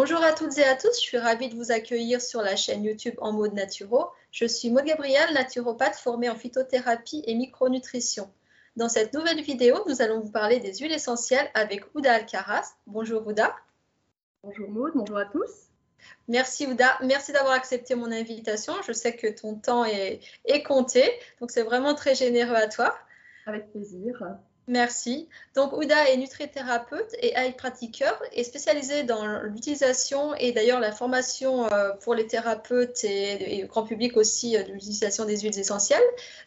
Bonjour à toutes et à tous, je suis ravie de vous accueillir sur la chaîne YouTube En Mode Naturo. Je suis Maud Gabrielle, naturopathe formée en phytothérapie et micronutrition. Dans cette nouvelle vidéo, nous allons vous parler des huiles essentielles avec Ouda Alcaraz. Bonjour Ouda. Bonjour Maud, bonjour à tous. Merci Ouda, merci d'avoir accepté mon invitation. Je sais que ton temps est compté, donc c'est vraiment très généreux à toi. Avec plaisir. Merci. Donc, Ouda est nutrithérapeute et heilpraktiker et spécialisée dans l'utilisation et d'ailleurs la formation pour les thérapeutes et le grand public aussi de l'utilisation des huiles essentielles.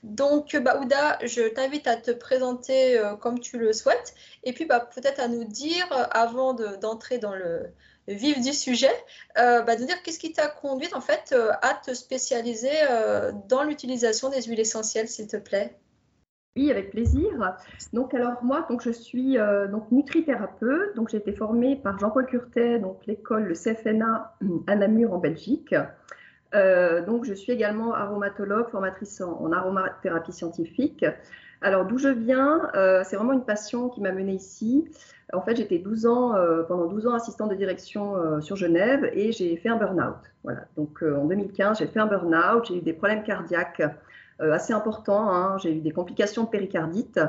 Donc, Ouda, je t'invite à te présenter comme tu le souhaites et puis peut-être à nous dire, avant d'entrer dans le vif du sujet, de dire qu'est-ce qui t'a conduite en fait à te spécialiser dans l'utilisation des huiles essentielles, s'il te plaît. Oui, avec plaisir. Donc alors moi, je suis nutrithérapeute. Donc j'ai été formée par Jean-Paul Curtet, donc l'école, le CFNA à Namur en Belgique. Donc je suis également aromatologue, formatrice en aromathérapie scientifique. Alors d'où je viens, c'est vraiment une passion qui m'a menée ici. En fait, j'étais pendant 12 ans assistante de direction sur Genève et j'ai fait un burn-out. Voilà. Donc en 2015, j'ai fait un burn-out, j'ai eu des problèmes cardiaques assez importants, hein. J'ai eu des complications de péricardite.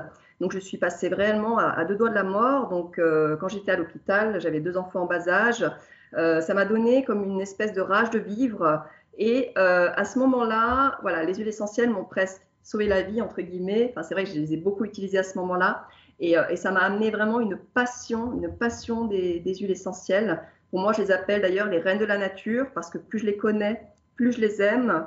Donc je suis passée réellement à deux doigts de la mort. Donc quand j'étais à l'hôpital, j'avais 2 enfants en bas âge. Ça m'a donné comme une espèce de rage de vivre. Et à ce moment-là, voilà, les huiles essentielles m'ont presque sauvé la vie, entre guillemets. Enfin, c'est vrai que je les ai beaucoup utilisées à ce moment-là. Et ça m'a amené vraiment une passion des huiles essentielles. Pour moi, je les appelle d'ailleurs les reines de la nature parce que plus je les connais, plus je les aime.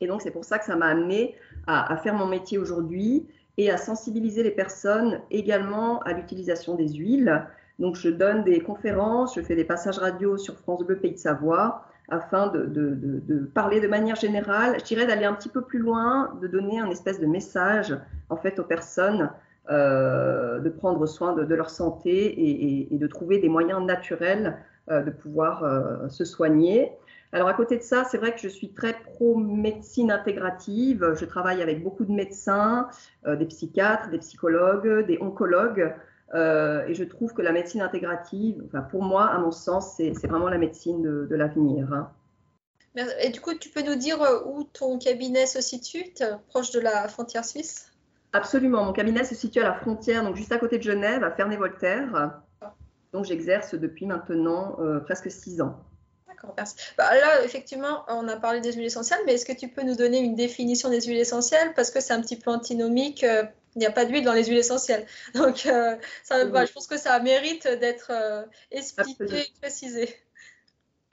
Et donc, c'est pour ça que ça m'a amené à faire mon métier aujourd'hui et à sensibiliser les personnes également à l'utilisation des huiles. Donc, je donne des conférences, je fais des passages radio sur France Bleu Pays de Savoie afin de parler de manière générale, je dirais d'aller un petit peu plus loin, de donner un espèce de message en fait aux personnes, de prendre soin de leur santé et de trouver des moyens naturels de pouvoir se soigner. Alors à côté de ça, c'est vrai que je suis très pro-médecine intégrative. Je travaille avec beaucoup de médecins, des psychiatres, des psychologues, des oncologues. Et je trouve que la médecine intégrative, enfin pour moi, à mon sens, c'est vraiment la médecine de l'avenir. Hein. Et du coup, tu peux nous dire où ton cabinet se situe, proche de la frontière suisse? Absolument. Mon cabinet se situe à la frontière, donc juste à côté de Genève, à Ferney-Voltaire. Donc j'exerce depuis maintenant presque 6 ans. D'accord, merci. Là, effectivement, on a parlé des huiles essentielles, mais est-ce que tu peux nous donner une définition des huiles essentielles? Parce que c'est un petit peu antinomique, il n'y a pas d'huile dans les huiles essentielles. Donc, je pense que ça mérite d'être expliqué et précisé.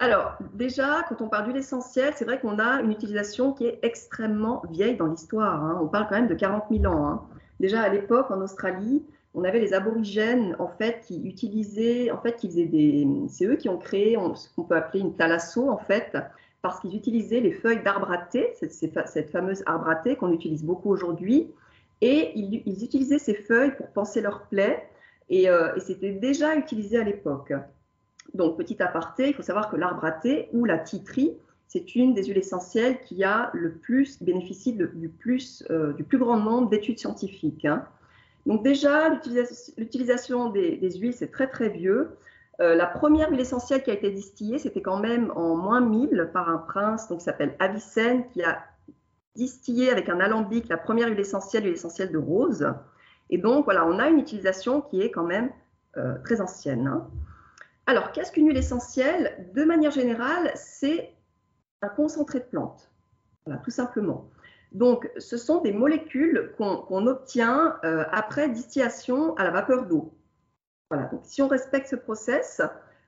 Alors, déjà, quand on parle d'huile essentielle, c'est vrai qu'on a une utilisation qui est extrêmement vieille dans l'histoire. Hein. On parle quand même de 40 000 ans. Hein. Déjà, à l'époque, en Australie, on avait les aborigènes, en fait, qui utilisaient, en fait, c'est eux qui ont créé ce qu'on peut appeler une thalasso, en fait, parce qu'ils utilisaient les feuilles d'arbre à thé, cette fameuse arbre à thé qu'on utilise beaucoup aujourd'hui, et ils utilisaient ces feuilles pour panser leurs plaies, et c'était déjà utilisé à l'époque. Donc, petit aparté, il faut savoir que l'arbre à thé ou la tea tree, c'est une des huiles essentielles qui bénéficie du plus grand nombre d'études scientifiques. Hein. Donc déjà, l'utilisation des huiles, c'est très très vieux. La première huile essentielle qui a été distillée, c'était quand même en moins 1000 par un prince qui s'appelle Avicenne, qui a distillé avec un alambic la première huile essentielle de rose. Et donc voilà, on a une utilisation qui est quand même très ancienne. Hein. Alors, qu'est-ce qu'une huile essentielle? De manière générale, c'est un concentré de plantes, voilà, tout simplement. Donc, ce sont des molécules qu'on obtient après distillation à la vapeur d'eau. Voilà. Donc, si on respecte ce process,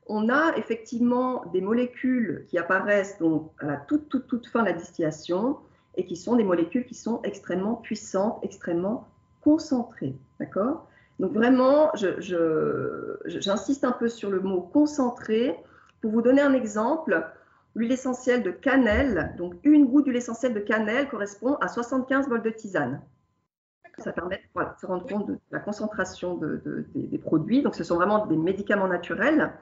on a effectivement des molécules qui apparaissent donc à la toute fin de la distillation et qui sont des molécules qui sont extrêmement puissantes, extrêmement concentrées. D'accord? Donc vraiment, j'insiste un peu sur le mot concentré. Pour vous donner un exemple, l'huile essentielle de cannelle, donc une goutte d'huile essentielle de cannelle correspond à 75 bols de tisane. Ça permet de se rendre compte de la concentration des produits. Donc ce sont vraiment des médicaments naturels.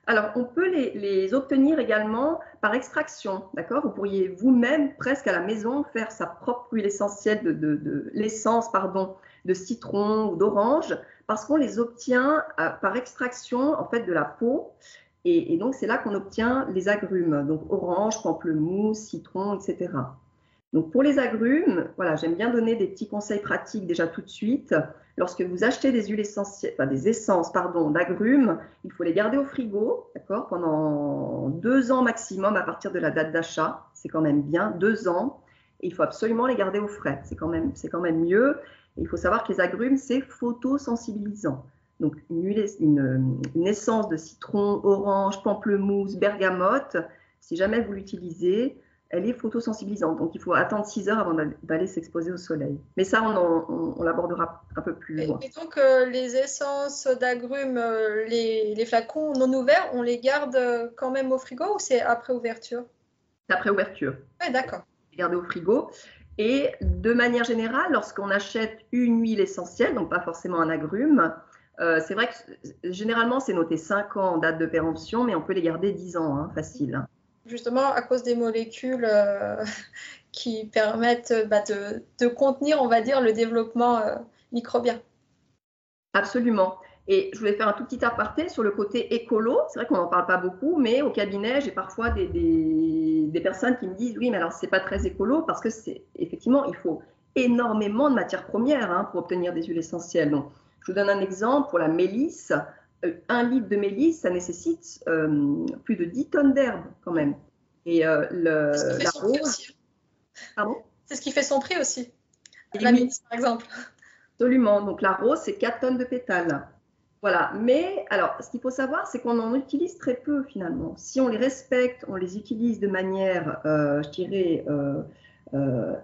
Alors, on peut les obtenir également par extraction, d'accord? Vous pourriez vous-même, presque à la maison, faire sa propre huile essentielle l'essence, de citron ou d'orange, parce qu'on les obtient par extraction, en fait, de la peau. Et donc, c'est là qu'on obtient les agrumes, donc orange, pamplemousse, citron, etc. Donc, pour les agrumes, voilà, j'aime bien donner des petits conseils pratiques déjà tout de suite. Lorsque vous achetez des huiles essentielles, enfin, des essences, pardon, d'agrumes, il faut les garder au frigo, d'accord, pendant 2 ans maximum à partir de la date d'achat. C'est quand même bien, 2 ans. Et il faut absolument les garder au frais. C'est quand même mieux. Et il faut savoir que les agrumes, c'est photosensibilisant. Donc, une essence de citron, orange, pamplemousse, bergamote, si jamais vous l'utilisez, elle est photosensibilisante. Donc, il faut attendre 6 heures avant d'aller s'exposer au soleil. Mais ça, on l'abordera un peu plus loin. Et donc, les essences d'agrumes, les flacons non ouverts, on les garde quand même au frigo ou c'est après ouverture? C'est après ouverture. Oui, d'accord. Garder au frigo. Et de manière générale, lorsqu'on achète une huile essentielle, donc pas forcément un agrume, c'est vrai que généralement, c'est noté 5 ans en date de péremption, mais on peut les garder 10 ans, hein, facile. Hein. Justement, à cause des molécules qui permettent de contenir, on va dire, le développement microbien. Absolument. Et je voulais faire un tout petit aparté sur le côté écolo. C'est vrai qu'on n'en parle pas beaucoup, mais au cabinet, j'ai parfois des personnes qui me disent « Oui, mais alors, ce n'est pas très écolo parce que effectivement, il faut énormément de matières premières hein, pour obtenir des huiles essentielles. » Donc, je vous donne un exemple. Pour la mélisse, 1 litre de mélisse, ça nécessite plus de 10 tonnes d'herbe quand même. Et la rose… Pardon ? C'est ce qui fait son prix aussi. La mélisse, par exemple. Absolument. Donc, la rose, c'est 4 tonnes de pétales. Voilà. Mais, alors, ce qu'il faut savoir, c'est qu'on en utilise très peu, finalement. Si on les respecte, on les utilise de manière, je dirais,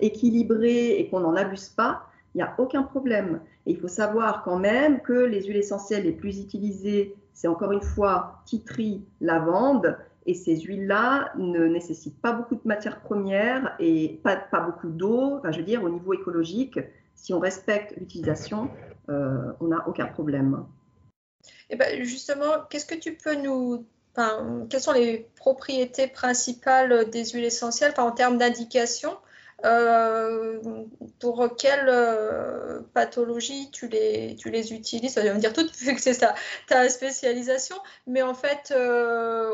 équilibrée et qu'on n'en abuse pas, il n'y a aucun problème. Et il faut savoir quand même que les huiles essentielles les plus utilisées, c'est encore une fois tea tree, lavande. Et ces huiles-là ne nécessitent pas beaucoup de matières premières et pas beaucoup d'eau. Enfin, je veux dire, au niveau écologique, si on respecte l'utilisation, on n'a aucun problème. Et ben justement, qu'est-ce que tu peux quelles sont les propriétés principales des huiles essentielles en termes d'indication pour quelle pathologie tu les utilises? Ça veut dire toutes, vu que c'est ta spécialisation, mais en fait,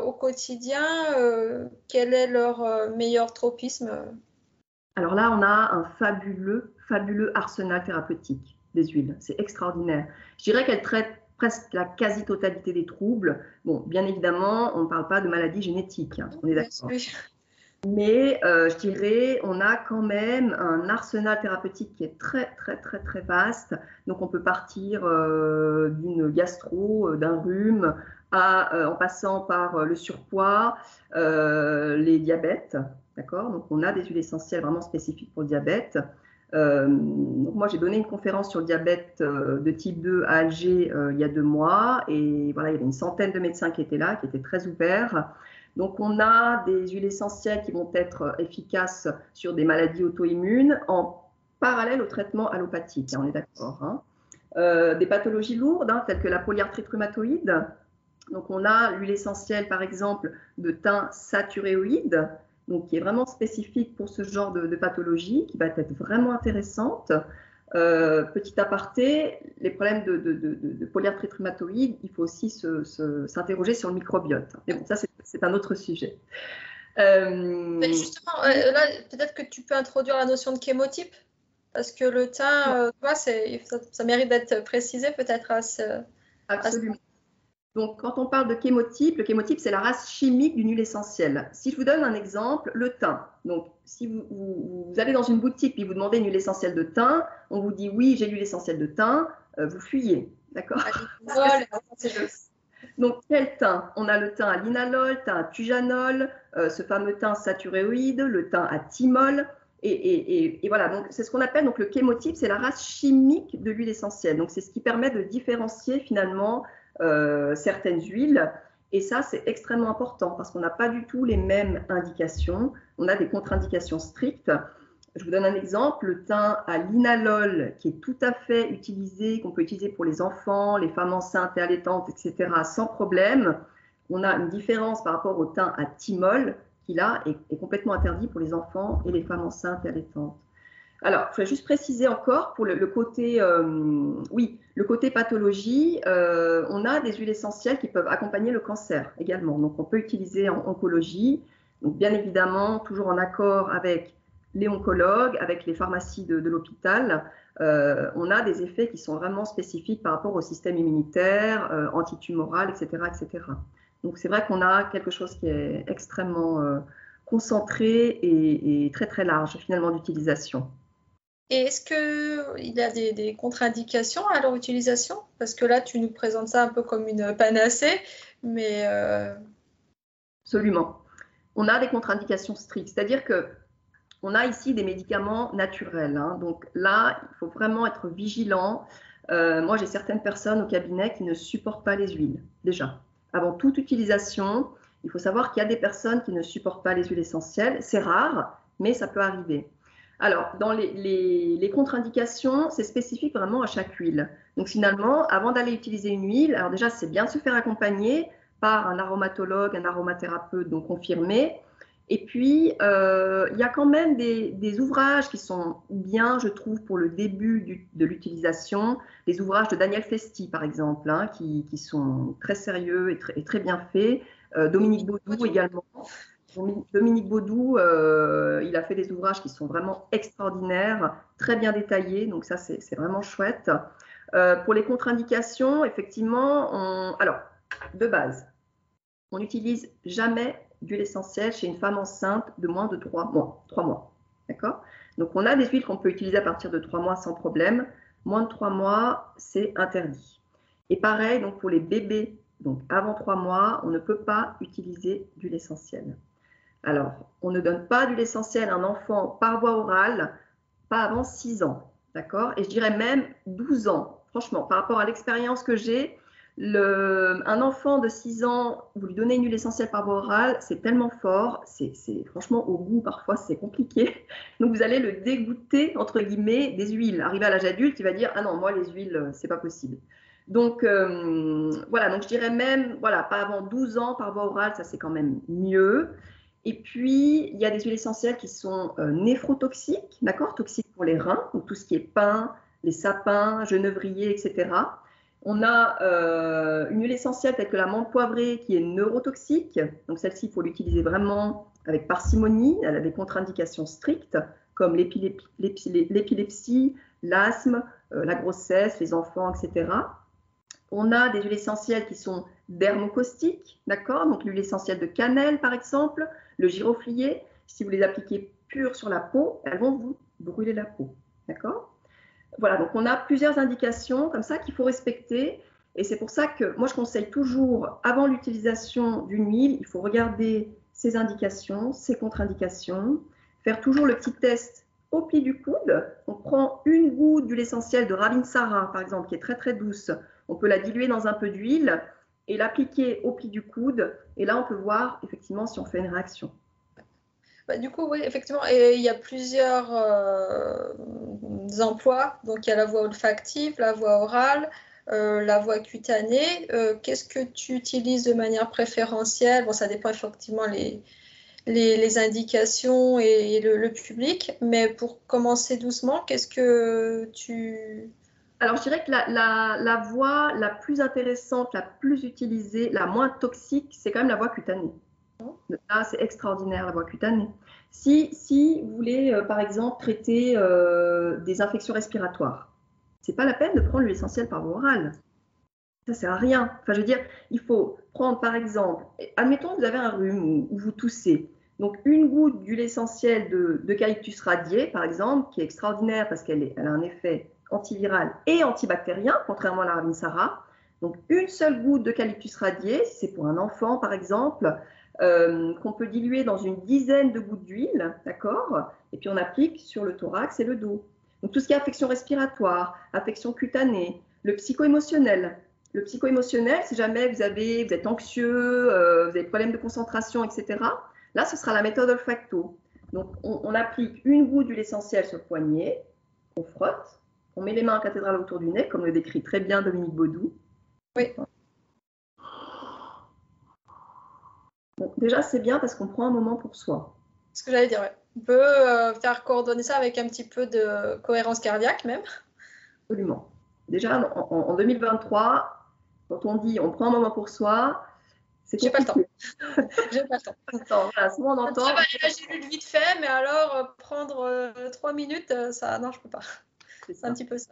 au quotidien, quel est leur meilleur tropisme? Alors là, on a un fabuleux arsenal thérapeutique des huiles. C'est extraordinaire. Je dirais qu'elle traite presque la quasi-totalité des troubles. Bon, bien évidemment, on ne parle pas de maladies génétiques, hein, on est d'accord. Oui. Mais je dirais, on a quand même un arsenal thérapeutique qui est très vaste. Donc, on peut partir d'une gastro, d'un rhume, en passant par le surpoids, les diabètes. D'accord ? Donc, on a des huiles essentielles vraiment spécifiques pour le diabète. Donc moi, j'ai donné une conférence sur le diabète de type 2 à Alger il y a 2 mois. Et voilà, il y avait une centaine de médecins qui étaient là, qui étaient très ouverts. Donc, on a des huiles essentielles qui vont être efficaces sur des maladies auto-immunes en parallèle au traitement allopathique, hein, on est d'accord. Hein. Des pathologies lourdes, hein, telles que la polyarthrite rhumatoïde. Donc, on a l'huile essentielle, par exemple, de thym saturéoïde, donc qui est vraiment spécifique pour ce genre de pathologie, qui va être vraiment intéressante. Petit aparté, les problèmes de polyarthrite rhumatoïde, il faut aussi s'interroger sur le microbiote. Mais bon, ça, c'est un autre sujet. Justement, là, peut-être que tu peux introduire la notion de chémotype, parce que le thym, ça mérite d'être précisé peut-être à ce… Absolument. Donc, quand on parle de chémotype, le chémotype, c'est la race chimique d'une huile essentielle. Si je vous donne un exemple, le thym. Donc, si vous allez dans une boutique et vous demandez une huile essentielle de thym, on vous dit oui, j'ai l'huile essentielle de thym, vous fuyez. D'accord ? Donc, quel thym ? On a le thym à linalol, thym à tujanol, ce fameux thym saturéoïde, le thym à thymol. Et voilà, donc c'est ce qu'on appelle donc, le chémotype, c'est la race chimique de l'huile essentielle. Donc, c'est ce qui permet de différencier finalement certaines huiles. Et ça, c'est extrêmement important parce qu'on n'a pas du tout les mêmes indications. On a des contre-indications strictes. Je vous donne un exemple, le thym à linalol qui est tout à fait utilisé, qu'on peut utiliser pour les enfants, les femmes enceintes et allaitantes, etc., sans problème. On a une différence par rapport au thym à thymol qui, là, est complètement interdit pour les enfants et les femmes enceintes et allaitantes. Alors, il faudrait juste préciser encore pour le côté, oui, le côté pathologie, on a des huiles essentielles qui peuvent accompagner le cancer également. Donc, on peut utiliser en oncologie, donc bien évidemment, toujours en accord avec les oncologues, avec les pharmacies de l'hôpital. On a des effets qui sont vraiment spécifiques par rapport au système immunitaire, antitumoral, etc., etc. Donc, c'est vrai qu'on a quelque chose qui est extrêmement concentré et très, très large, finalement, d'utilisation. Et est-ce qu'il y a des contre-indications à leur utilisation? Parce que là, tu nous présentes ça un peu comme une panacée, mais... Absolument. On a des contre-indications strictes, c'est-à-dire que on a ici des médicaments naturels. Hein. Donc là, il faut vraiment être vigilant. Moi, j'ai certaines personnes au cabinet qui ne supportent pas les huiles, déjà. Avant toute utilisation, il faut savoir qu'il y a des personnes qui ne supportent pas les huiles essentielles. C'est rare, mais ça peut arriver. Alors, dans les contre-indications, c'est spécifique vraiment à chaque huile. Donc finalement, avant d'aller utiliser une huile, alors déjà, c'est bien de se faire accompagner par un aromatologue, un aromathérapeute donc confirmé. Et puis, il y a quand même des ouvrages qui sont bien, je trouve, pour le début de l'utilisation. Les ouvrages de Daniel Festi, par exemple, hein, qui sont très sérieux et très bien faits. Dominique Baudou également. Dominique Baudou, il a fait des ouvrages qui sont vraiment extraordinaires, très bien détaillés, donc ça c'est vraiment chouette. Pour les contre-indications, effectivement, alors de base, on n'utilise jamais d'huile essentielle chez une femme enceinte de moins de 3 mois. 3 mois, d'accord? Donc on a des huiles qu'on peut utiliser à partir de 3 mois sans problème. Moins de 3 mois, c'est interdit. Et pareil, donc pour les bébés, donc avant 3 mois, on ne peut pas utiliser d'huile essentielle. Alors, on ne donne pas d'huile essentielle à un enfant par voie orale, pas avant 6 ans, d'accord? Et je dirais même 12 ans. Franchement, par rapport à l'expérience que j'ai, un enfant de 6 ans, vous lui donnez une huile essentielle par voie orale, c'est tellement fort, franchement, au goût, parfois, c'est compliqué. Donc, vous allez le dégoûter, entre guillemets, des huiles. Arrivé à l'âge adulte, il va dire « Ah non, moi, les huiles, c'est pas possible ». Donc, voilà, donc je dirais même, voilà, pas avant 12 ans par voie orale, ça c'est quand même mieux. Et puis, il y a des huiles essentielles qui sont néphrotoxiques, d'accord, toxiques pour les reins, donc tout ce qui est pin, les sapins, genevrier, etc. On a une huile essentielle telle que la menthe poivrée qui est neurotoxique. Donc celle-ci, il faut l'utiliser vraiment avec parcimonie. Elle a des contre-indications strictes comme l'épilepsie, l'asthme, la grossesse, les enfants, etc. On a des huiles essentielles qui sont dermocaustiques, d'accord? Donc l'huile essentielle de cannelle, par exemple, le giroflier. Si vous les appliquez pures sur la peau, elles vont vous brûler la peau, d'accord? Voilà, donc on a plusieurs indications comme ça qu'il faut respecter. Et c'est pour ça que moi, je conseille toujours, avant l'utilisation d'une huile, il faut regarder ses indications, ses contre-indications, faire toujours le petit test au pli du coude. On prend une goutte d'huile essentielle de Ravinsara, par exemple, qui est très très douce. On peut la diluer dans un peu d'huile et l'appliquer au pli du coude. Et là, on peut voir effectivement si on fait une réaction. Bah, du coup, oui, effectivement, et il y a plusieurs emplois. Donc, il y a la voie olfactive, la voie orale, la voie cutanée. Qu'est-ce que tu utilises de manière préférentielle? Bon, ça dépend effectivement les indications et le public, mais pour commencer doucement, qu'est-ce que tu... Alors, je dirais que la voie la plus intéressante, la plus utilisée, la moins toxique, c'est quand même la voie cutanée. Là, c'est extraordinaire, la voie cutanée. Si vous voulez, par exemple, traiter des infections respiratoires, c'est pas la peine de prendre l'huile essentielle par voie orale. Ça sert à rien. Enfin, je veux dire, il faut prendre, par exemple, admettons que vous avez un rhume ou vous toussez. Donc, une goutte d'huile essentielle d'eucalyptus radié, par exemple, qui est extraordinaire parce qu'elle a un effet antiviral et antibactérien, contrairement à la Ravinsara. Donc, une seule goutte d'eucalyptus radié, si c'est pour un enfant, par exemple, qu'on peut diluer dans une dizaine de gouttes d'huile, d'accord? Et puis, on applique sur le thorax et le dos. Donc, tout ce qui est affection respiratoire, affection cutanée, le psycho-émotionnel. Le psycho-émotionnel, si jamais vous êtes anxieux, vous avez des problèmes de concentration, etc., là, ce sera la méthode olfacto. Donc, on applique une goutte d'huile essentielle sur le poignet, on frotte, on met les mains en cathédrale autour du nez, comme le décrit très bien Dominique Baudou. Oui. Bon, déjà, c'est bien parce qu'on prend un moment pour soi. Ce que j'allais dire, ouais. On peut faire coordonner ça avec un petit peu de cohérence cardiaque même. Absolument. Déjà, en 2023, quand on dit on prend un moment pour soi, c'est J'ai pas le temps. compliqué. J'ai pas le temps. Attends, voilà, souvent on entend. Travailler la gélule vite fait, mais alors prendre 3 minutes, ça, non, je peux pas. C'est un petit peu ça.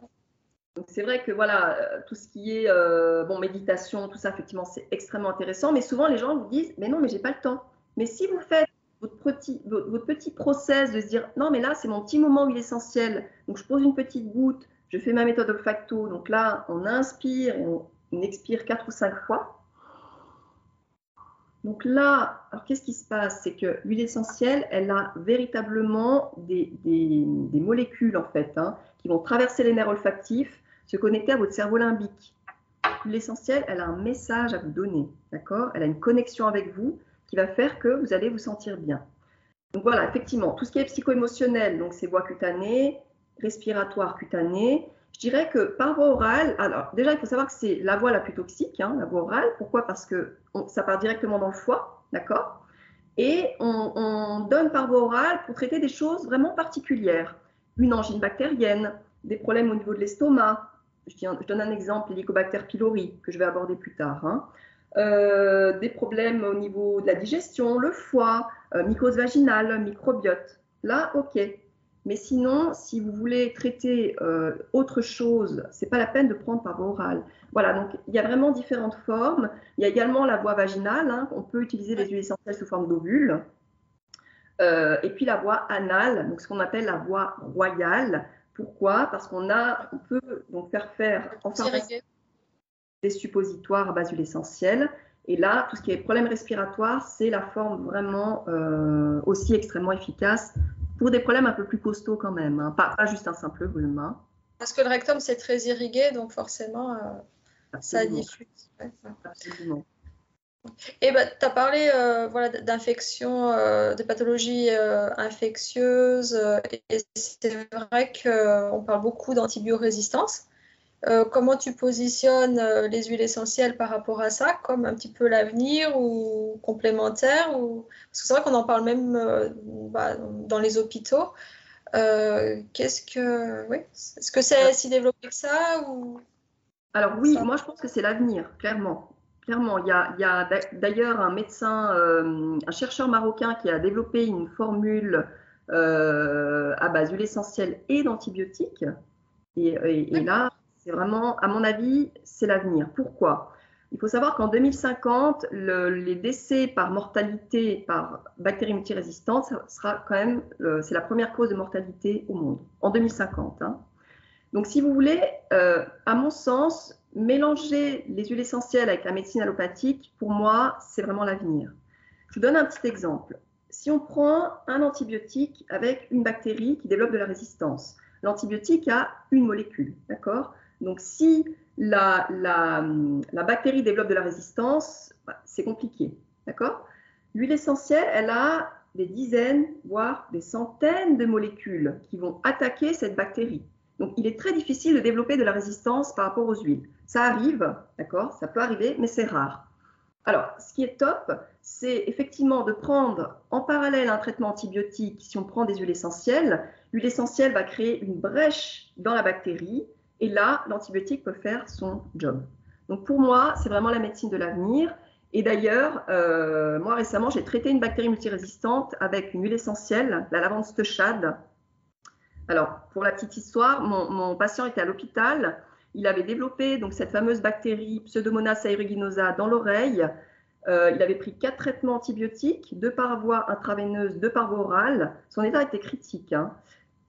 Donc c'est vrai que voilà, tout ce qui est bon, méditation, tout ça, effectivement, c'est extrêmement intéressant. Mais souvent, les gens vous disent, mais non, mais j'ai pas le temps. Mais si vous faites votre petit process de se dire, non, mais là, c'est mon petit moment huile essentielle. Donc je pose une petite goutte, je fais ma méthode olfacto. Donc là, on inspire et on expire 4 ou 5 fois. Donc là, alors qu'est-ce qui se passe? C'est que l'huile essentielle, elle a véritablement des molécules, en fait, hein, qui vont traverser les nerfs olfactifs, se connecter à votre cerveau limbique. L'huile essentielle, elle a un message à vous donner, d'accord? Elle a une connexion avec vous qui va faire que vous allez vous sentir bien. Donc voilà, effectivement, tout ce qui est psycho-émotionnel, donc c'est voies cutanées, respiratoire cutanées. Je dirais que par voie orale, alors déjà il faut savoir que c'est la voie la plus toxique, hein, la voie orale. Pourquoi? Parce que ça part directement dans le foie, d'accord? Et on donne par voie orale pour traiter des choses vraiment particulières. Une angine bactérienne, des problèmes au niveau de l'estomac. Je donne un exemple, l'Helicobacter pylori, que je vais aborder plus tard. Hein. Des problèmes au niveau de la digestion, le foie, mycose vaginale, microbiote. Là, ok. Mais sinon, si vous voulez traiter autre chose, ce n'est pas la peine de prendre par voie orale. Voilà, donc il y a vraiment différentes formes. Il y a également la voie vaginale. Hein. On peut utiliser les huiles essentielles sous forme d'ovules. Et puis la voie anale, donc ce qu'on appelle la voie royale. Pourquoi? Parce qu'on peut donc faire en pharmacie des suppositoires à base d'huile essentielle. Et là, tout ce qui est problème respiratoire, c'est la forme vraiment aussi extrêmement efficace pour des problèmes un peu plus costauds quand même, hein. Pas juste un simple rhume. Hein. Parce que le rectum, c'est très irrigué, donc forcément, ça diffuse. Ouais. Absolument. Et bah, tu as parlé voilà, d'infections, de pathologies infectieuses, et c'est vrai qu'on parle beaucoup d'antibiorésistance. Comment tu positionnes les huiles essentielles par rapport à ça, comme un petit peu l'avenir ou complémentaire ou... Parce que c'est vrai qu'on en parle même dans les hôpitaux. Est-ce que c'est si développé que ça ou... Alors oui, moi je pense que c'est l'avenir, clairement. Clairement, il y a d'ailleurs un médecin, un chercheur marocain qui a développé une formule à base d'huile essentielle et d'antibiotiques. Et là, c'est vraiment, à mon avis, c'est l'avenir. Pourquoi? Il faut savoir qu'en 2050, les décès par mortalité par bactéries multirésistantes, ça sera quand même, c'est la première cause de mortalité au monde, en 2050. Hein. Donc, si vous voulez, à mon sens, mélanger les huiles essentielles avec la médecine allopathique, pour moi, c'est vraiment l'avenir. Je vous donne un petit exemple. Si on prend un antibiotique avec une bactérie qui développe de la résistance, l'antibiotique a une molécule, d'accord? Donc, si la bactérie développe de la résistance, c'est compliqué, d'accord? L'huile essentielle, elle a des dizaines, voire des centaines de molécules qui vont attaquer cette bactérie. Donc, il est très difficile de développer de la résistance par rapport aux huiles. Ça arrive, d'accord? Ça peut arriver, mais c'est rare. Alors, ce qui est top, c'est effectivement de prendre en parallèle un traitement antibiotique. Si on prend des huiles essentielles, l'huile essentielle va créer une brèche dans la bactérie et là, l'antibiotique peut faire son job. Donc, pour moi, c'est vraiment la médecine de l'avenir. Et d'ailleurs, moi récemment, j'ai traité une bactérie multirésistante avec une huile essentielle, la lavande stechade. Alors, pour la petite histoire, mon patient était à l'hôpital. Il avait développé donc, cette fameuse bactérie Pseudomonas aeruginosa dans l'oreille. Il avait pris 4 traitements antibiotiques, 2 par voie intraveineuse, 2 par voie orale. Son état était critique. Hein.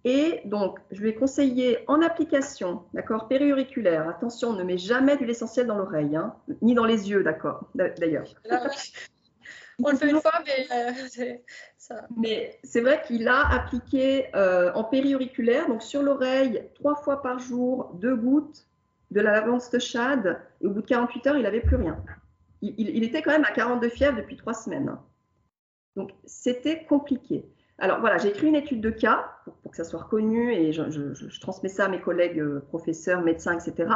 Et donc, je lui ai conseillé en application, d'accord, périauriculaire. Attention, ne mets jamais d'huile essentielle dans l'oreille, hein, ni dans les yeux, d'accord, d'ailleurs. On le fait une fois, mais ça. Mais c'est vrai qu'il a appliqué en périauriculaire, donc sur l'oreille, 3 fois par jour, 2 gouttes de la lavande stechade. Et au bout de 48 heures, il n'avait plus rien. Il était quand même à 42 fièvres depuis 3 semaines. Donc, c'était compliqué. Alors voilà, j'ai écrit une étude de cas pour que ça soit reconnu et je transmets ça à mes collègues professeurs, médecins, etc.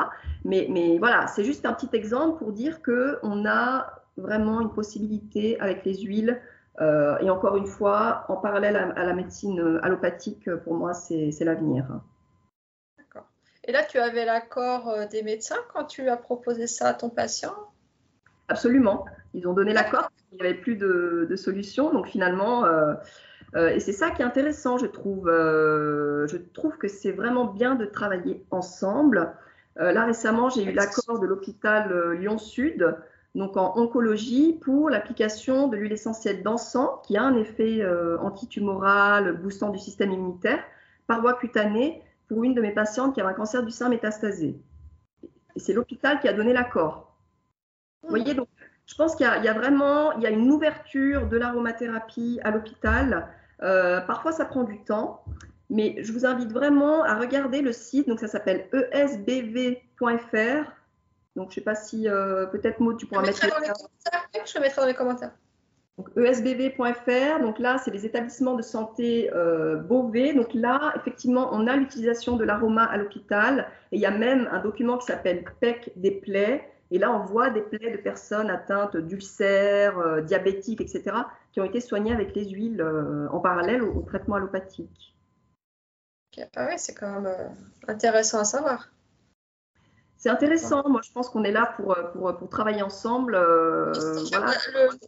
Mais voilà, c'est juste un petit exemple pour dire qu'on a vraiment une possibilité avec les huiles Et encore une fois, en parallèle à la médecine allopathique, pour moi, c'est l'avenir. D'accord. Et là, tu avais l'accord des médecins quand tu as proposé ça à ton patient? Absolument. Ils ont donné l'accord, il n'y avait plus de solution. Donc finalement, et c'est ça qui est intéressant, je trouve. Je trouve que c'est vraiment bien de travailler ensemble. Là, récemment, j'ai eu l'accord de l'hôpital Lyon-Sud, donc en oncologie, pour l'application de l'huile essentielle d'encens, qui a un effet antitumoral, boostant du système immunitaire, par voie cutanée, pour une de mes patientes qui avait un cancer du sein métastasé. Et c'est l'hôpital qui a donné l'accord. Vous voyez, donc, je pense qu'il y a vraiment une ouverture de l'aromathérapie à l'hôpital. Parfois, ça prend du temps, mais je vous invite vraiment à regarder le site. Donc, ça s'appelle esbv.fr. Donc, je ne sais pas si peut-être Maud, tu pourras mettre. Je le mettrai dans les commentaires. Donc, esbv.fr. Donc là, c'est les établissements de santé Beauvais. Donc là, effectivement, on a l'utilisation de l'aroma à l'hôpital. Et il y a même un document qui s'appelle PEC des plaies. Et là, on voit des plaies de personnes atteintes d'ulcères, diabétiques, etc., qui ont été soignées avec les huiles en parallèle au traitement allopathique. Okay. Ah oui, c'est quand même intéressant à savoir. C'est intéressant. Moi, je pense qu'on est là pour travailler ensemble. Voilà.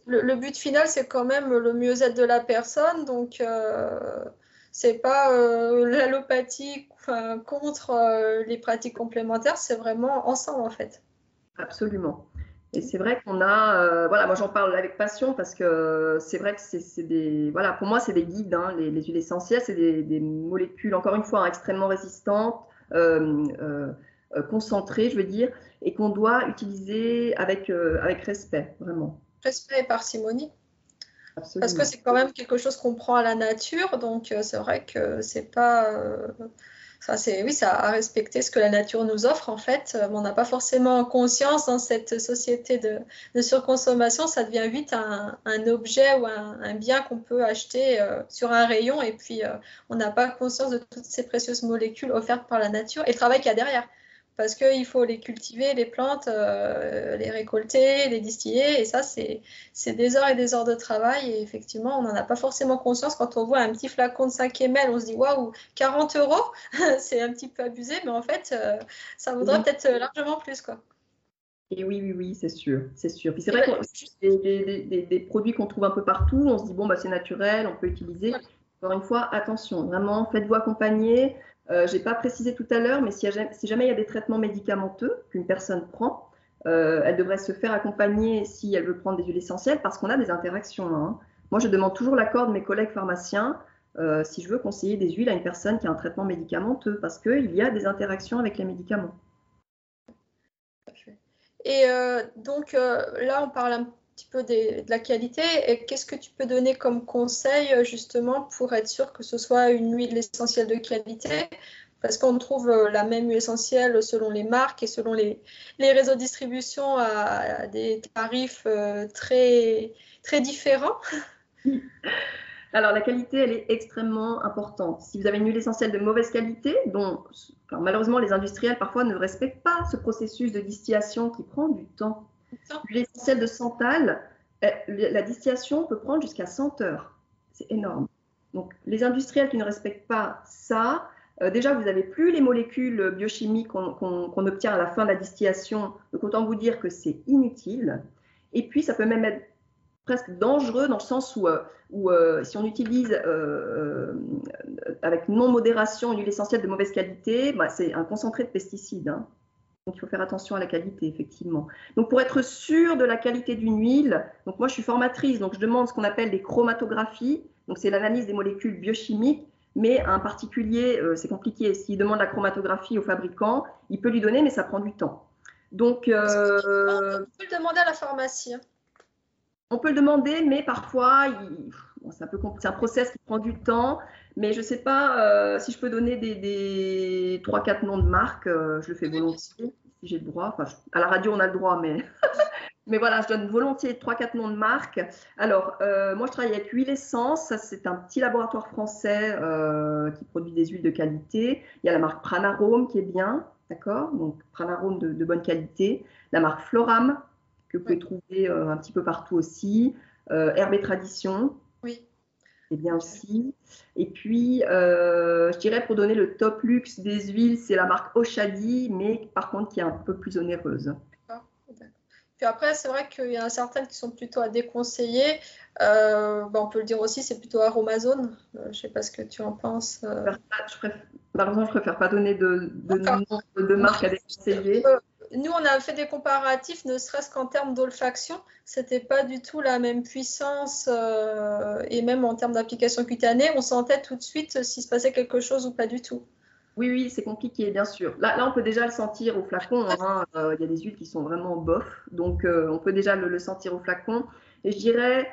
Le but final, c'est quand même le mieux-être de la personne. Donc, c'est pas l'allopathie contre les pratiques complémentaires. C'est vraiment ensemble, en fait. Absolument. Et c'est vrai qu'on a, voilà, moi j'en parle avec passion parce que c'est vrai que c'est des, voilà, pour moi c'est des guides, hein, les huiles essentielles, c'est des molécules, encore une fois, hein, extrêmement résistantes, concentrées, je veux dire, et qu'on doit utiliser avec respect, vraiment. Respect et parcimonie. Absolument. Parce que c'est quand même quelque chose qu'on prend à la nature, donc c'est vrai que c'est pas... oui, ça a à respecter ce que la nature nous offre en fait, mais on n'a pas forcément conscience dans cette société de surconsommation, ça devient vite un objet ou un bien qu'on peut acheter sur un rayon et puis on n'a pas conscience de toutes ces précieuses molécules offertes par la nature et le travail qu'il y a derrière. Parce qu'il faut les cultiver, les plantes, les récolter, les distiller, et ça, c'est des heures et des heures de travail, et effectivement, on n'en a pas forcément conscience. Quand on voit un petit flacon de 5 ml, on se dit, waouh, 40 €, c'est un petit peu abusé, mais en fait, ça vaudrait peut-être largement plus, quoi. Et oui, c'est sûr, c'est sûr. Puis c'est vrai que des produits qu'on trouve un peu partout, on se dit, bon, bah, c'est naturel, on peut utiliser. Ouais. Encore une fois, attention, vraiment, faites-vous accompagner. Je n'ai pas précisé tout à l'heure, mais si jamais il y a des traitements médicamenteux qu'une personne prend, elle devrait se faire accompagner si elle veut prendre des huiles essentielles parce qu'on a des interactions. Hein. Moi, je demande toujours l'accord de mes collègues pharmaciens si je veux conseiller des huiles à une personne qui a un traitement médicamenteux parce qu'il y a des interactions avec les médicaments. Et donc là, on parle un petit peu de la qualité. Et qu'est-ce que tu peux donner comme conseil justement pour être sûr que ce soit une huile essentielle de qualité? Parce qu'on trouve la même huile essentielle selon les marques et selon les réseaux de distribution à des tarifs très, très différents. Alors, la qualité, elle est extrêmement importante. Si vous avez une huile essentielle de mauvaise qualité, dont malheureusement les industriels parfois ne respectent pas ce processus de distillation qui prend du temps. L'huile essentielle de santal, la distillation peut prendre jusqu'à 100 heures. C'est énorme. Donc, les industriels qui ne respectent pas ça, déjà, vous n'avez plus les molécules biochimiques qu'on obtient à la fin de la distillation. Donc, autant vous dire que c'est inutile. Et puis, ça peut même être presque dangereux dans le sens où si on utilise avec non-modération une huile essentielle de mauvaise qualité, bah, c'est un concentré de pesticides. Hein. Donc, il faut faire attention à la qualité, effectivement. Donc, pour être sûr de la qualité d'une huile, donc moi, je suis formatrice, donc je demande ce qu'on appelle des chromatographies. Donc, c'est l'analyse des molécules biochimiques, mais un particulier, c'est compliqué. S'il demande la chromatographie au fabricant, il peut lui donner, mais ça prend du temps. Donc, on peut le demander à la pharmacie. On peut le demander, mais parfois, c'est un process qui prend du temps. Mais je ne sais pas si je peux donner des 3-4 noms de marques. Je le fais volontiers, si j'ai le droit. Enfin, à la radio, on a le droit, mais, mais voilà, je donne volontiers 3-4 noms de marques. Alors, moi, je travaille avec Huile Essence. C'est un petit laboratoire français qui produit des huiles de qualité. Il y a la marque Pranarome qui est bien, d'accord? Donc, Pranarome de bonne qualité. La marque Floram, que vous pouvez trouver un petit peu partout aussi. Herbe et Tradition, Oui. c'est bien aussi. Et puis, je dirais pour donner le top luxe des huiles, c'est la marque Oshadi, mais par contre qui est un peu plus onéreuse. D'accord. Puis après, c'est vrai qu'il y en a certaines qui sont plutôt à déconseiller. On peut le dire aussi, c'est plutôt Aromazone. Je ne sais pas ce que tu en penses. Malheureusement, je préfère pas donner de nom de Non, marque à déconseiller. nous, on a fait des comparatifs, ne serait-ce qu'en termes d'olfaction. C'était pas du tout la même puissance et même en termes d'application cutanée, on sentait tout de suite s'il se passait quelque chose ou pas du tout. Oui, oui, c'est compliqué, bien sûr. Là, on peut déjà le sentir au flacon, hein. Il y a des huiles qui sont vraiment bof, donc on peut déjà le sentir au flacon. Et je dirais,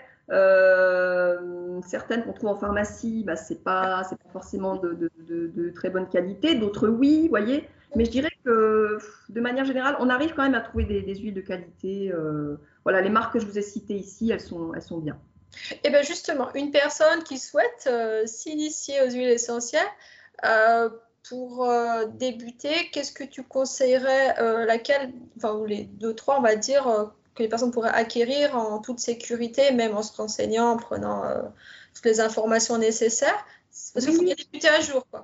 certaines qu'on trouve en pharmacie, bah, c'est pas forcément de très bonne qualité. D'autres, oui, vous voyez. Mais je dirais que, de manière générale, on arrive quand même à trouver des huiles de qualité. Voilà, les marques que je vous ai citées ici, elles sont bien. Et bien justement, une personne qui souhaite s'initier aux huiles essentielles, pour débuter, qu'est-ce que tu conseillerais, laquelle, enfin, ou les deux, trois, on va dire, que les personnes pourraient acquérir en toute sécurité, même en se renseignant, en prenant toutes les informations nécessaires, parce qu'il faut bien débuter à jour, quoi.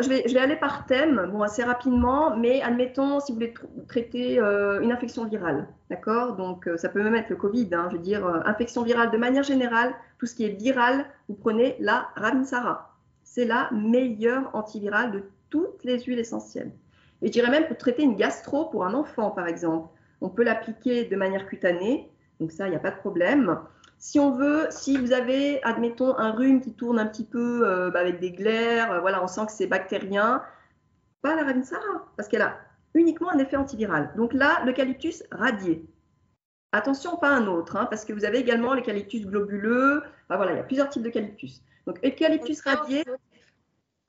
Je vais aller par thème, bon, assez rapidement, mais admettons si vous voulez traiter une infection virale, d'accord? Donc ça peut même être le Covid, hein, je veux dire, infection virale de manière générale, tout ce qui est viral, vous prenez la Ravensara. C'est la meilleure antivirale de toutes les huiles essentielles. Et je dirais même pour traiter une gastro pour un enfant, par exemple, on peut l'appliquer de manière cutanée, donc ça, il n'y a pas de problème. Si on veut, si vous avez, admettons, un rhume qui tourne un petit peu avec des glaires, voilà, on sent que c'est bactérien, pas la Ravensara, parce qu'elle a uniquement un effet antiviral. Donc là, l'eucalyptus radié. Attention, pas un autre, hein, parce que vous avez également l'eucalyptus globuleux. Enfin, voilà, il y a plusieurs types d'eucalyptus. Donc, eucalyptus radié.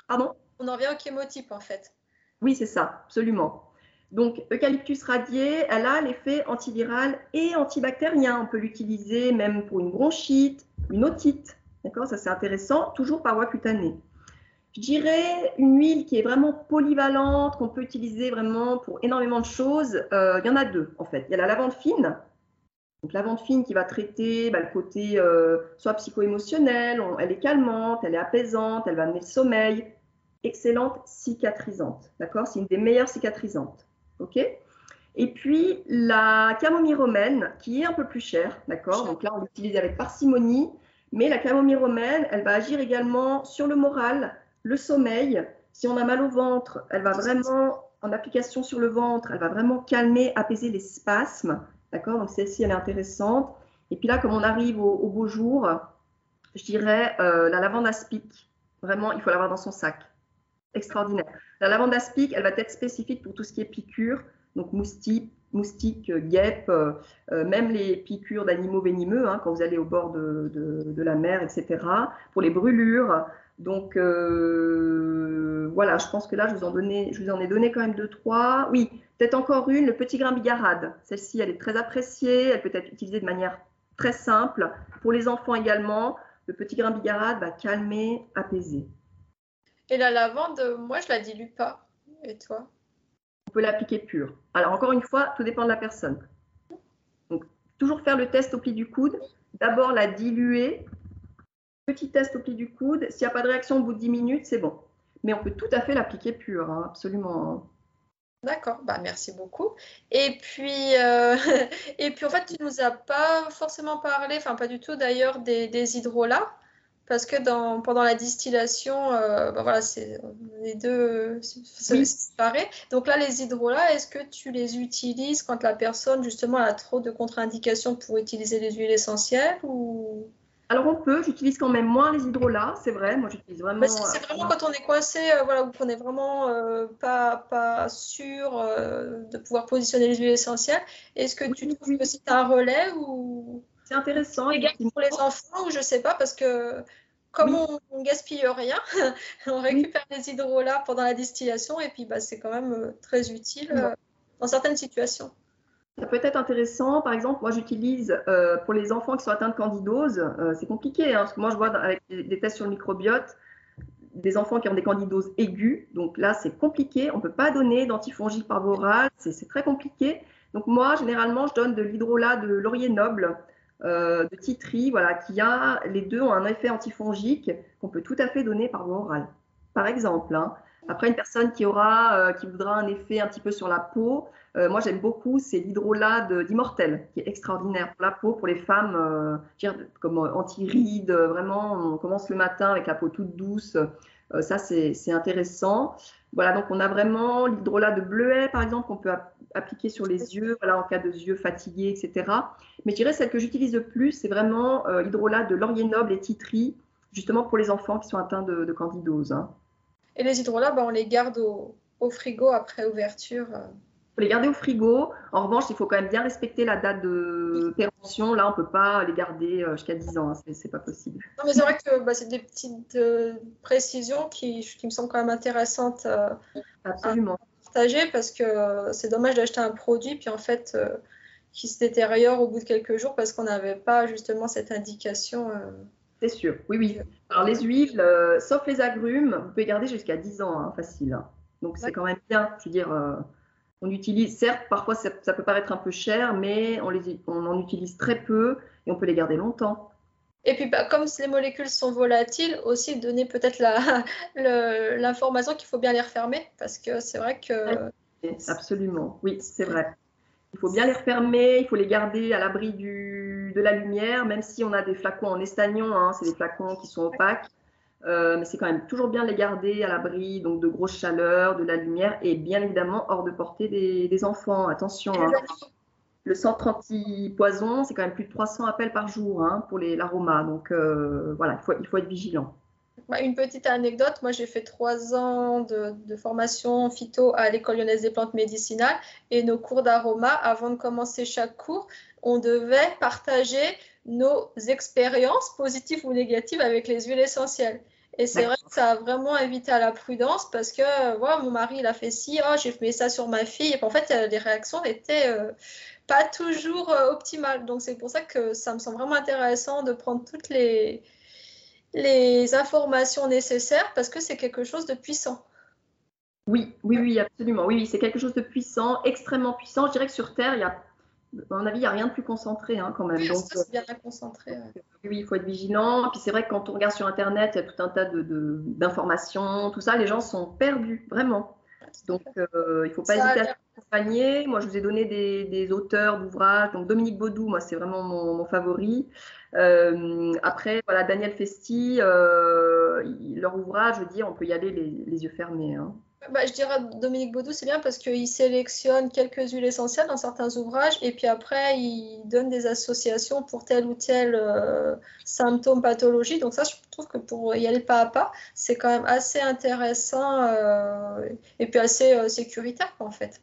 Pardon? On en revient au chémotype, en fait. Oui, c'est ça, absolument. Donc, eucalyptus radié, elle a l'effet antiviral et antibactérien. On peut l'utiliser même pour une bronchite, une otite. D'accord, ça c'est intéressant, toujours par voie cutanée. Je dirais une huile qui est vraiment polyvalente, qu'on peut utiliser vraiment pour énormément de choses. Il y en a deux en fait. Il y a la lavande fine. Donc, lavande fine qui va traiter le côté soit psycho-émotionnel, elle est calmante, elle est apaisante, elle va amener le sommeil. Excellente cicatrisante, d'accord? C'est une des meilleures cicatrisantes, ok? Et puis la camomille romaine qui est un peu plus chère, d'accord? Donc là, on l'utilise avec parcimonie, mais la camomille romaine, elle va agir également sur le moral, le sommeil. Si on a mal au ventre, elle va vraiment, en application sur le ventre, elle va vraiment calmer, apaiser les spasmes, d'accord? Donc celle-ci, elle est intéressante. Et puis là, comme on arrive au beau jour, je dirais la lavande aspic. Vraiment, il faut l'avoir dans son sac. Extraordinaire. La lavande aspic, elle va être spécifique pour tout ce qui est piqûres, donc moustiques, guêpes, même les piqûres d'animaux venimeux, hein, quand vous allez au bord de la mer, etc. Pour les brûlures. Donc voilà, je pense que là, je vous en ai donné quand même deux, trois. Oui, peut-être encore une, le petit grain bigarade. Celle-ci, elle est très appréciée, elle peut être utilisée de manière très simple. Pour les enfants également, le petit grain bigarade va calmer, apaiser. Et la lavande, moi, je la dilue pas. Et toi? On peut l'appliquer pure. Alors, encore une fois, tout dépend de la personne. Donc, toujours faire le test au pli du coude. D'abord, la diluer. Petit test au pli du coude. S'il n'y a pas de réaction au bout de 10 minutes, c'est bon. Mais on peut tout à fait l'appliquer pure, hein, absolument. Hein. D'accord, bah merci beaucoup. Et puis, et puis en fait, tu nous as pas forcément parlé, enfin pas du tout d'ailleurs, des hydrolats, parce que pendant la distillation, voilà, c'est les deux Oui. séparés. Donc là, les hydrolats, est-ce que tu les utilises quand la personne justement a trop de contre-indications pour utiliser les huiles essentielles ou... Alors, on peut. J'utilise quand même moins les hydrolats, c'est vrai. Moi, j'utilise vraiment. C'est vraiment quand on est coincé, voilà, ou qu'on est vraiment pas sûr de pouvoir positionner les huiles essentielles. Est-ce que tu trouves que c'est un relais ou c'est intéressant, égal pour les enfants ou je sais pas parce que comme oui. on gaspille rien, on récupère les hydrolats pendant la distillation et puis bah, c'est quand même très utile dans certaines situations. Ça peut être intéressant. Par exemple, moi, j'utilise pour les enfants qui sont atteints de candidose. C'est compliqué, hein, parce que moi, je vois avec des tests sur le microbiote des enfants qui ont des candidoses aiguës. Donc là, c'est compliqué. On ne peut pas donner d'antifongiques par voie orale. C'est très compliqué. Donc moi, généralement, je donne de l'hydrolat de laurier noble de titri, voilà, les deux ont un effet antifongique qu'on peut tout à fait donner par voie orale. Par exemple, hein. Après, une personne qui voudra un effet un petit peu sur la peau, moi j'aime beaucoup, c'est l'hydrolat d'Immortel, qui est extraordinaire pour la peau, pour les femmes, comme anti-rides, vraiment, on commence le matin avec la peau toute douce, ça c'est intéressant. Voilà, donc on a vraiment l'hydrolat de bleuet, par exemple, qu'on peut appliquer sur les yeux, voilà, en cas de yeux fatigués, etc. Mais je dirais celle que j'utilise le plus, c'est vraiment l'hydrolat de laurier noble et titri, justement pour les enfants qui sont atteints de candidose. Hein. Et les hydrolats, on les garde au frigo après ouverture. Il faut les garder au frigo. En revanche, il faut quand même bien respecter la date de péremption. Là, on ne peut pas les garder jusqu'à 10 ans. Hein. C'est pas possible. Non, mais c'est vrai que c'est des petites précisions qui me semblent quand même intéressantes Absolument. à partager, parce que c'est dommage d'acheter un produit puis en fait qui se détériore au bout de quelques jours parce qu'on n'avait pas justement cette indication. C'est sûr, oui, oui. Alors les huiles, sauf les agrumes, vous pouvez garder jusqu'à 10 ans, hein, facile. Hein. Donc c'est quand même bien. Je veux dire, on utilise, certes, parfois ça peut paraître un peu cher, mais on en utilise très peu et on peut les garder longtemps. Et puis, comme les molécules sont volatiles, aussi donner peut-être l'information qu'il faut bien les refermer, parce que c'est vrai que... Absolument, oui, c'est vrai. Il faut bien les refermer, il faut les garder à l'abri de la lumière, même si on a des flacons en estagnon, hein, c'est des flacons qui sont opaques, mais c'est quand même toujours bien de les garder à l'abri donc de grosses chaleurs, de la lumière, et bien évidemment hors de portée des enfants. Attention, hein. Le centre anti-poison, c'est quand même plus de 300 appels par jour hein, pour l'aroma, donc voilà, il faut être vigilant. Une petite anecdote, moi j'ai fait 3 ans de formation phyto à l'École lyonnaise des plantes médicinales, et nos cours d'aroma, avant de commencer chaque cours, on devait partager nos expériences positives ou négatives avec les huiles essentielles. Et c'est vrai que ça a vraiment invité à la prudence, parce que voilà, mon mari il a fait ci, oh, j'ai fait ça sur ma fille, et en fait les réactions étaient pas toujours optimales. Donc c'est pour ça que ça me semble vraiment intéressant de prendre toutes les informations nécessaires, parce que c'est quelque chose de puissant. Oui, oui, oui, absolument. Oui, c'est quelque chose de puissant, extrêmement puissant. Je dirais que sur Terre, à mon avis, il n'y a rien de plus concentré hein, quand même. Oui, donc, c'est bien concentré. Oui, il faut être vigilant. Puis c'est vrai que quand on regarde sur Internet, il y a tout un tas d'informations, tout ça, les gens sont perdus, vraiment. Donc, il ne faut pas hésiter à s'accompagner. Moi, je vous ai donné des auteurs d'ouvrages. Donc, Dominique Baudou, moi, c'est vraiment mon favori. Après, voilà, Daniel Festi, leur ouvrage, je veux dire, on peut y aller les yeux fermés. Hein. Je dirais Dominique Baudou, c'est bien parce qu'il sélectionne quelques huiles essentielles dans certains ouvrages, et puis après, il donne des associations pour tel ou tel symptôme, pathologie. Donc ça, je trouve que pour y aller pas à pas, c'est quand même assez intéressant et puis assez sécuritaire, en fait.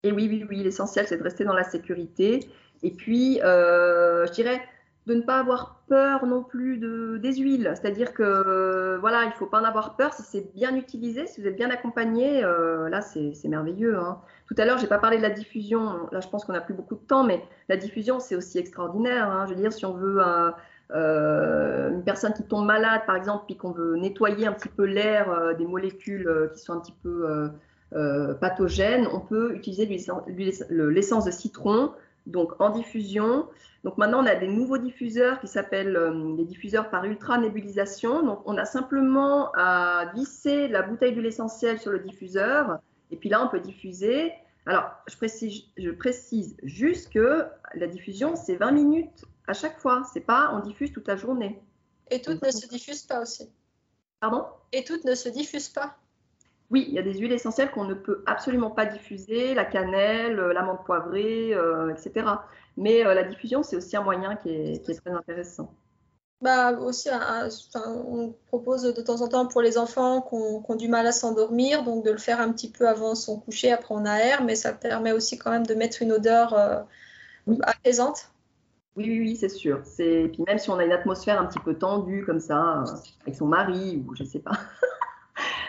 Et oui, oui, oui, l'essentiel, c'est de rester dans la sécurité. Et puis, je dirais de ne pas avoir peur non plus des huiles. C'est-à-dire que, voilà, il ne faut pas en avoir peur si c'est bien utilisé, si vous êtes bien accompagné. Là, c'est merveilleux. Hein. Tout à l'heure, je n'ai pas parlé de la diffusion. Là, je pense qu'on n'a plus beaucoup de temps, mais la diffusion, c'est aussi extraordinaire. Hein. Je veux dire, si on veut une personne qui tombe malade, par exemple, puis qu'on veut nettoyer un petit peu l'air des molécules qui sont un petit peu pathogènes, on peut utiliser l'essence de citron, donc en diffusion. Donc maintenant, on a des nouveaux diffuseurs qui s'appellent des diffuseurs par ultra-nébulisation. Donc on a simplement à visser la bouteille d'huile essentielle sur le diffuseur, et puis là, on peut diffuser. Alors, je précise juste que la diffusion, c'est 20 minutes à chaque fois. C'est pas, on diffuse toute la journée. Et toutes ne se diffusent pas aussi. Pardon ? Et toutes ne se diffusent pas. Oui, il y a des huiles essentielles qu'on ne peut absolument pas diffuser, la cannelle, l'amande poivrée, etc. Mais la diffusion, c'est aussi un moyen qui est très intéressant. Aussi, on propose de temps en temps pour les enfants qui ont du mal à s'endormir, donc de le faire un petit peu avant son coucher, après on aère, mais ça permet aussi quand même de mettre une odeur apaisante. Oui, oui, oui, c'est sûr. Et puis même si on a une atmosphère un petit peu tendue comme ça, avec son mari ou je ne sais pas.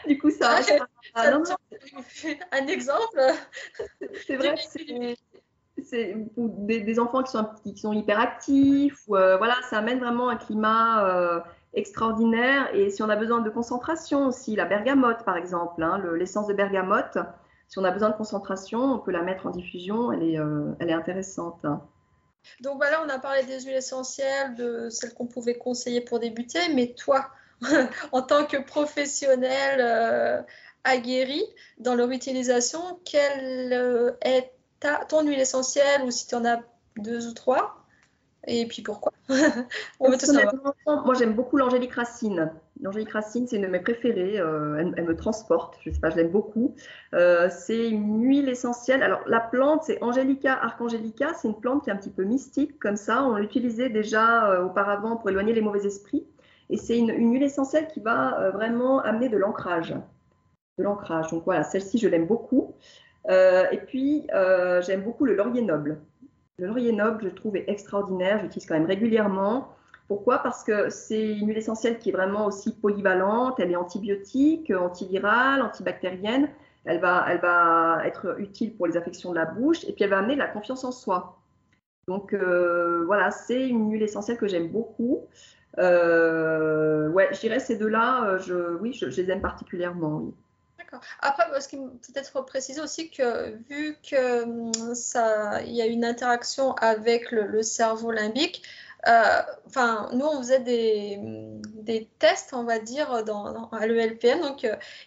Du coup, ça un exemple. C'est vrai que c'est pour des enfants qui sont hyperactifs, voilà, ça amène vraiment un climat extraordinaire. Et si on a besoin de concentration aussi, la bergamote par exemple, hein, l'essence de bergamote, si on a besoin de concentration, on peut la mettre en diffusion, elle est intéressante. Hein. Donc voilà, on a parlé des huiles essentielles, de celles qu'on pouvait conseiller pour débuter, mais toi, en tant que professionnel aguerri dans leur utilisation, quelle est ton huile essentielle ou si tu en as 2 ou 3 et puis pourquoi? On veut tout savoir. Personnellement, moi j'aime beaucoup l'angélique racine. L'angélique racine, c'est une de mes préférées. Elle me transporte. Je sais pas, je l'aime beaucoup. C'est une huile essentielle. Alors la plante, c'est Angelica archangelica. C'est une plante qui est un petit peu mystique comme ça. On l'utilisait déjà auparavant pour éloigner les mauvais esprits. Et c'est une huile essentielle qui va vraiment amener de l'ancrage. De l'ancrage. Donc voilà, celle-ci, je l'aime beaucoup. Et puis, j'aime beaucoup le laurier noble. Le laurier noble, je le trouve est extraordinaire. J'utilise quand même régulièrement. Pourquoi? Parce que c'est une huile essentielle qui est vraiment aussi polyvalente. Elle est antibiotique, antivirale, antibactérienne. Elle va être utile pour les affections de la bouche et puis elle va amener de la confiance en soi. Donc voilà, c'est une huile essentielle que j'aime beaucoup. Ouais, je dirais ces deux-là, oui, je les aime particulièrement. Oui. D'accord. Après, ce qui peut-être préciser aussi que vu que il y a une interaction avec le cerveau limbique, enfin, nous on faisait des tests, on va dire, à l'ELPM, donc,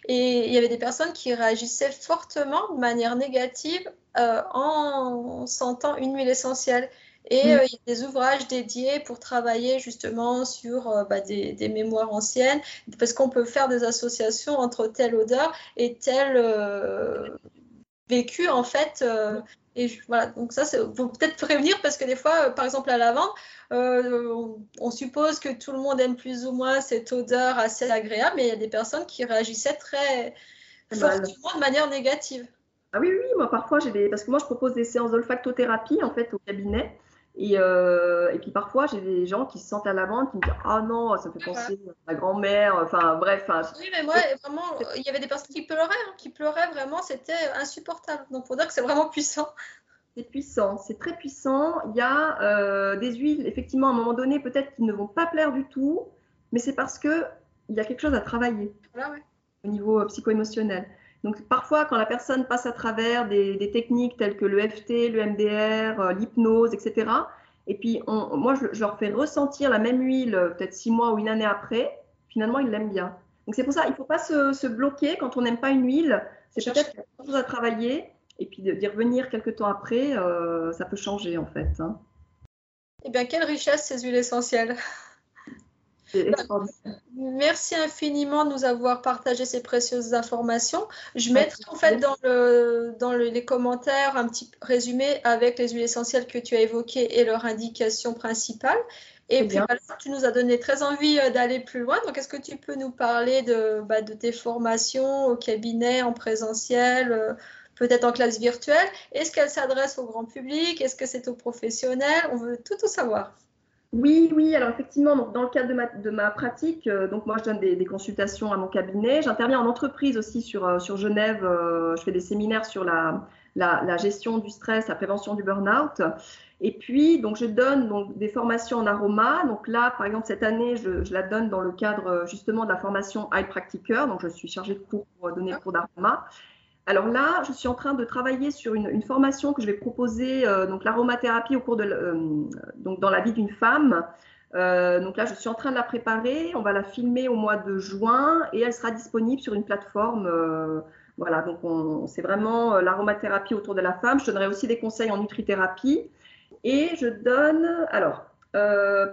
et il y avait des personnes qui réagissaient fortement de manière négative en sentant une huile essentielle. Et il y a des ouvrages dédiés pour travailler justement sur des mémoires anciennes, parce qu'on peut faire des associations entre telle odeur et tel vécu en fait. Et voilà, donc ça, c'est pour peut-être prévenir parce que des fois, par exemple, à la lavande, on suppose que tout le monde aime plus ou moins cette odeur assez agréable, mais il y a des personnes qui réagissaient très fortement de manière négative. Ah oui, oui, moi parfois parce que moi je propose des séances d'olfactothérapie en fait au cabinet. Et puis parfois, j'ai des gens qui se sentent à la lavande, qui me disent ah non, ça me fait penser à ma grand-mère. Enfin bref. Oui, mais moi, vraiment, il y avait des personnes qui pleuraient vraiment, c'était insupportable. Donc, il faut dire que c'est vraiment puissant. C'est puissant, c'est très puissant. Il y a des huiles, effectivement, à un moment donné, peut-être qui ne vont pas plaire du tout, mais c'est parce qu'il y a quelque chose à travailler au niveau psycho-émotionnel. Donc parfois, quand la personne passe à travers des techniques telles que le FT, le MDR, l'hypnose, etc., et puis moi, je leur fais ressentir la même huile peut-être 6 mois ou une année après, finalement, ils l'aiment bien. Donc c'est pour ça, il ne faut pas se bloquer quand on n'aime pas une huile. C'est peut-être quelque chose à travailler. Et puis d'y revenir quelques temps après, ça peut changer en fait. Hein. Eh bien, quelle richesse ces huiles essentielles. C'est extraordinaire. Merci infiniment de nous avoir partagé ces précieuses informations. Je mettrai en fait dans les commentaires un petit résumé avec les huiles essentielles que tu as évoquées et leurs indications principales. Et puis voilà, tu nous as donné très envie d'aller plus loin. Donc, est-ce que tu peux nous parler de tes formations au cabinet, en présentiel, peut-être en classe virtuelle? Est-ce qu'elles s'adressent au grand public? Est-ce que c'est aux professionnels? On veut tout savoir. Oui, oui. Alors effectivement, donc, dans le cadre de ma pratique, donc moi je donne des consultations à mon cabinet. J'interviens en entreprise aussi sur Genève. Je fais des séminaires sur la gestion du stress, la prévention du burn-out. Et puis, donc, je donne donc, des formations en aroma. Donc là, par exemple, cette année, je la donne dans le cadre justement de la formation Heilpraktiker. Donc, je suis chargée de cours pour donner le cours d'aroma. Alors là, je suis en train de travailler sur une formation que je vais proposer, donc l'aromathérapie au cours donc dans la vie d'une femme. Donc là, je suis en train de la préparer. On va la filmer au mois de juin et elle sera disponible sur une plateforme. Voilà, donc c'est vraiment l'aromathérapie autour de la femme. Je donnerai aussi des conseils en nutrithérapie. Et je donne, alors,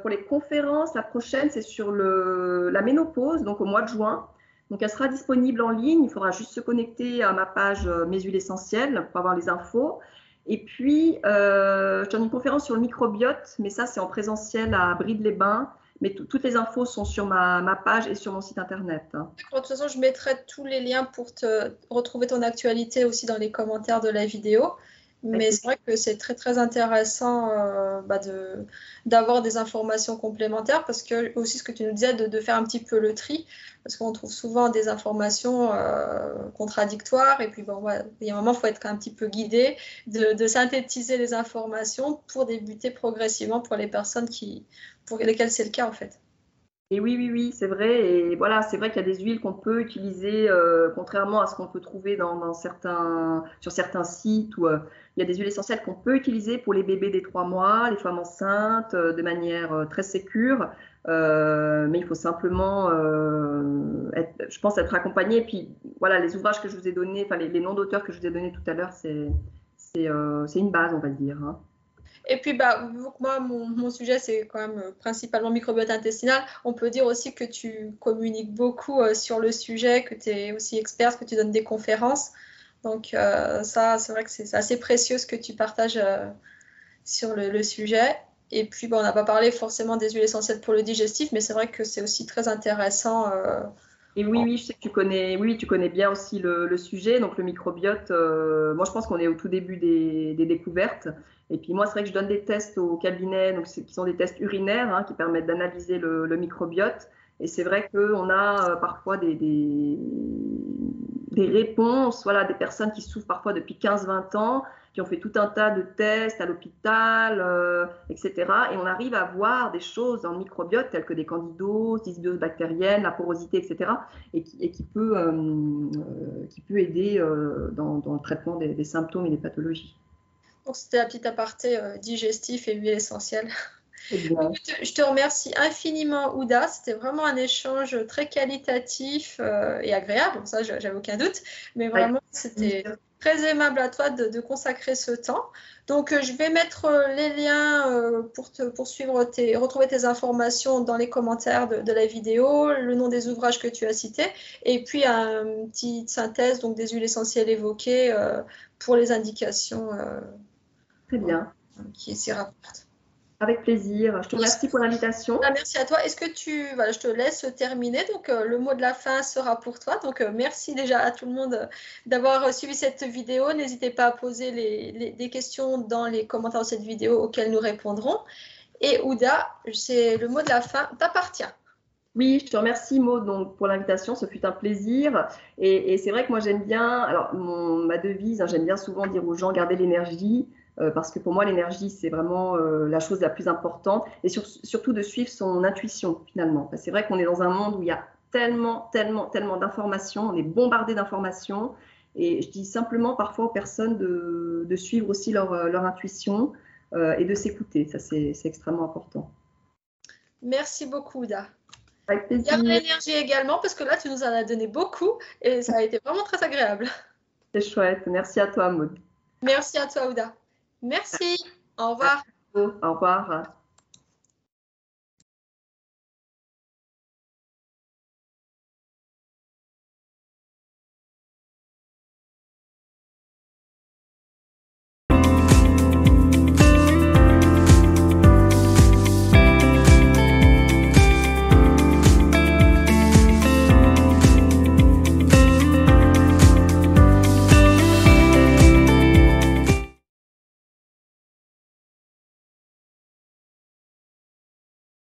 pour les conférences, la prochaine, c'est sur la ménopause, donc au mois de juin. Donc, elle sera disponible en ligne. Il faudra juste se connecter à ma page Mes huiles essentielles pour avoir les infos. Et puis, je donne une conférence sur le microbiote, mais ça, c'est en présentiel à Brive-les-Bains. Mais toutes les infos sont sur ma page et sur mon site internet. Hein. De toute façon, je mettrai tous les liens pour te retrouver ton actualité aussi dans les commentaires de la vidéo. Mais c'est vrai que c'est très très intéressant d'avoir des informations complémentaires parce que aussi ce que tu nous disais de faire un petit peu le tri parce qu'on trouve souvent des informations contradictoires et puis bon, il y a un moment il faut être un petit peu guidé de synthétiser les informations pour débuter progressivement pour les personnes pour lesquelles c'est le cas en fait. Et oui, oui, oui, c'est vrai. Et voilà, c'est vrai qu'il y a des huiles qu'on peut utiliser, contrairement à ce qu'on peut trouver sur certains sites où il y a des huiles essentielles qu'on peut utiliser pour les bébés des 3 mois, les femmes enceintes, de manière très sécure. Mais il faut simplement, je pense, être accompagné. Et puis, voilà, les ouvrages que je vous ai donnés, enfin, les noms d'auteurs que je vous ai donnés tout à l'heure, c'est une base, on va dire, hein. Et puis, bah, vu que moi, mon sujet, c'est quand même principalement microbiote intestinal, on peut dire aussi que tu communiques beaucoup sur le sujet, que tu es aussi experte, que tu donnes des conférences. Donc, ça, c'est vrai que c'est assez précieux ce que tu partages sur le sujet. Et puis, bon, on n'a pas parlé forcément des huiles essentielles pour le digestif, mais c'est vrai que c'est aussi très intéressant. Et oui, oui, je sais que oui, tu connais bien aussi le sujet, donc le microbiote. Moi, je pense qu'on est au tout début des découvertes. Et puis moi, c'est vrai que je donne des tests au cabinet, donc qui sont des tests urinaires, hein, qui permettent d'analyser le microbiote. Et c'est vrai qu'on a parfois des réponses, voilà, des personnes qui souffrent parfois depuis 15-20 ans, qui ont fait tout un tas de tests à l'hôpital, etc. Et on arrive à voir des choses dans le microbiote telles que des candidoses, dysbiose bactérienne, la porosité, etc. Et qui peut aider dans le traitement des symptômes et des pathologies. Donc, c'était la petite aparté digestif et huile essentielle. Très bien. Je te remercie infiniment, Ouda. C'était vraiment un échange très qualitatif et agréable. Ça, j'avais aucun doute. Mais vraiment, c'était très aimable à toi de consacrer ce temps. Donc, je vais mettre les liens pour suivre retrouver tes informations dans les commentaires de la vidéo, le nom des ouvrages que tu as cités, et puis une petite synthèse donc, des huiles essentielles évoquées pour les indications Très bien. qui s'y rapportent. Avec plaisir. Je te remercie pour l'invitation. Ah, merci à toi. Est-ce que voilà, je te laisse terminer. Donc, le mot de la fin sera pour toi. Donc, merci déjà à tout le monde d'avoir suivi cette vidéo. N'hésitez pas à poser des questions dans les commentaires de cette vidéo auxquelles nous répondrons. Et Ouda, c'est le mot de la fin t'appartient. Oui, je te remercie Maud donc, pour l'invitation, ce fut un plaisir. Et c'est vrai que moi j'aime bien, alors ma devise, hein, j'aime bien souvent dire aux gens garder l'énergie, parce que pour moi l'énergie c'est vraiment la chose la plus importante, et surtout de suivre son intuition finalement. C'est vrai qu'on est dans un monde où il y a tellement, tellement, tellement d'informations, on est bombardé d'informations, et je dis simplement parfois aux personnes de suivre aussi leur intuition et de s'écouter, ça c'est extrêmement important. Merci beaucoup, Ouda. Avec plaisir. Garde l'énergie également, parce que là, tu nous en as donné beaucoup et ça a été vraiment très agréable. C'est chouette. Merci à toi, Maud. Merci à toi, Ouda. Merci. Au revoir. Au revoir.